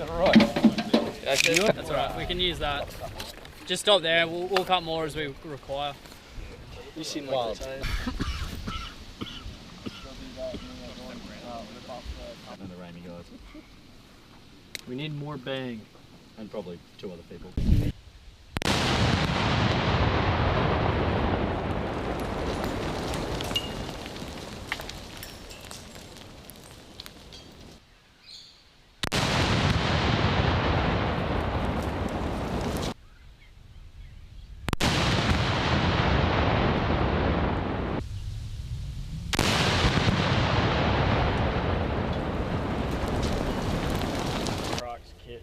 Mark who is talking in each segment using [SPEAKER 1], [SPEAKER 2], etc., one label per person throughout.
[SPEAKER 1] that right?
[SPEAKER 2] That's alright, we can use that. Just stop there, we'll cut more as we require.
[SPEAKER 1] You seem wild.
[SPEAKER 3] Another Rainy guys.
[SPEAKER 1] We need more bang.
[SPEAKER 3] And probably 2 other people.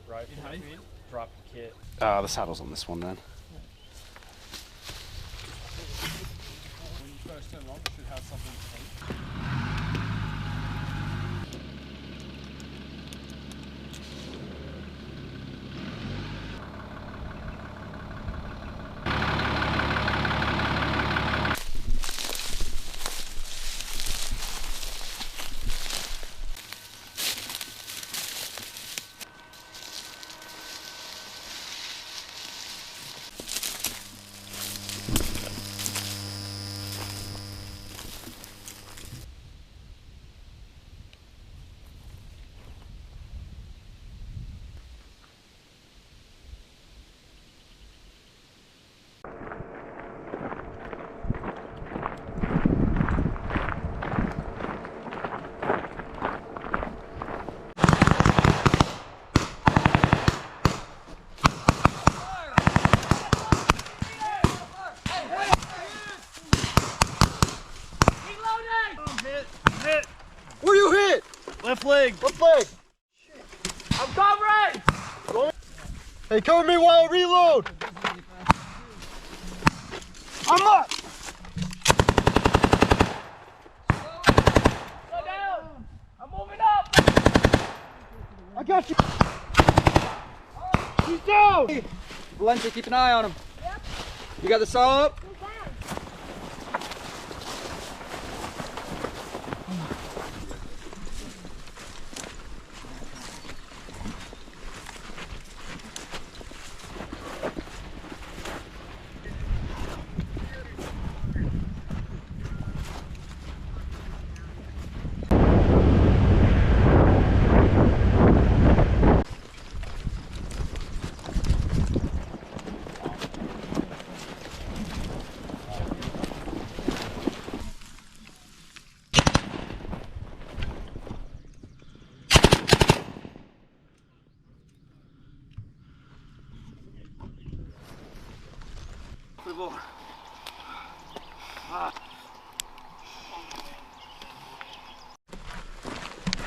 [SPEAKER 4] Right, drop kit.
[SPEAKER 5] The saddle's on this one then.
[SPEAKER 4] When you first turn on, you should have something pink.
[SPEAKER 1] Where you hit?
[SPEAKER 4] Left leg.
[SPEAKER 1] Left leg.
[SPEAKER 2] I'm covering!
[SPEAKER 1] Hey, cover me while I reload. I'm up.
[SPEAKER 2] Slow down! I'm moving up!
[SPEAKER 1] I got you. He's down.
[SPEAKER 6] Valencia, keep an eye on him. Yep. You got the saw up?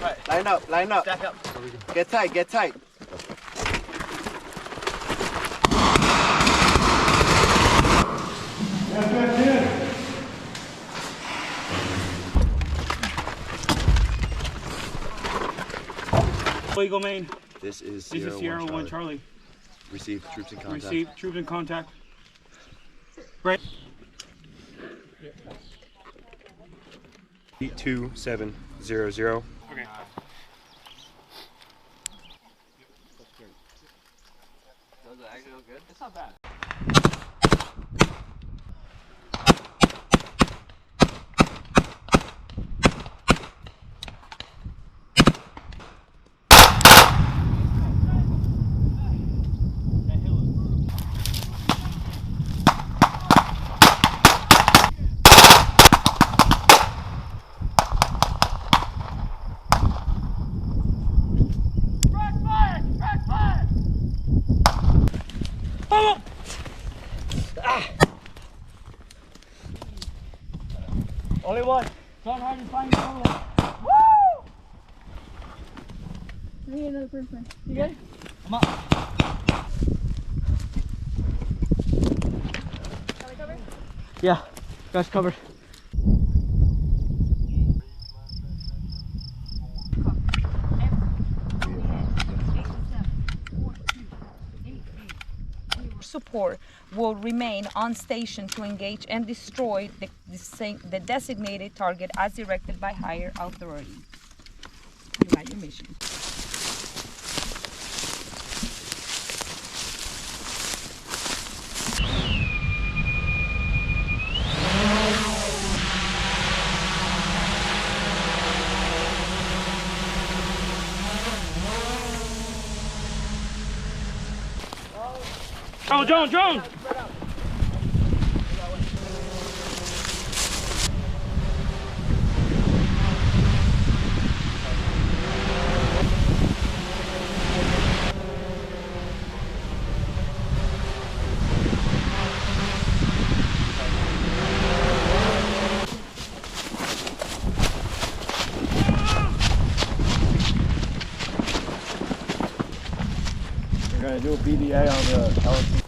[SPEAKER 1] Right, line up, line up.
[SPEAKER 6] Stack up.
[SPEAKER 1] Get tight, get tight.
[SPEAKER 4] Eagle main.
[SPEAKER 5] This is
[SPEAKER 4] Sierra 1 Charlie.
[SPEAKER 5] Receive troops in contact.
[SPEAKER 4] Receive troops in contact. Right.
[SPEAKER 5] 2700.
[SPEAKER 4] Okay.
[SPEAKER 6] Does it actually look good? It's not bad.
[SPEAKER 2] Only one. Try hard to find someone. Woo!
[SPEAKER 7] I need another person.
[SPEAKER 2] You good?
[SPEAKER 6] I'm up.
[SPEAKER 7] Got it covered?
[SPEAKER 2] Yeah, guys covered.
[SPEAKER 7] Support will remain on station to engage and destroy the designated target as directed by higher authority. You write your mission.
[SPEAKER 8] Oh, drone!
[SPEAKER 4] We're gonna do a BDA on the LMP.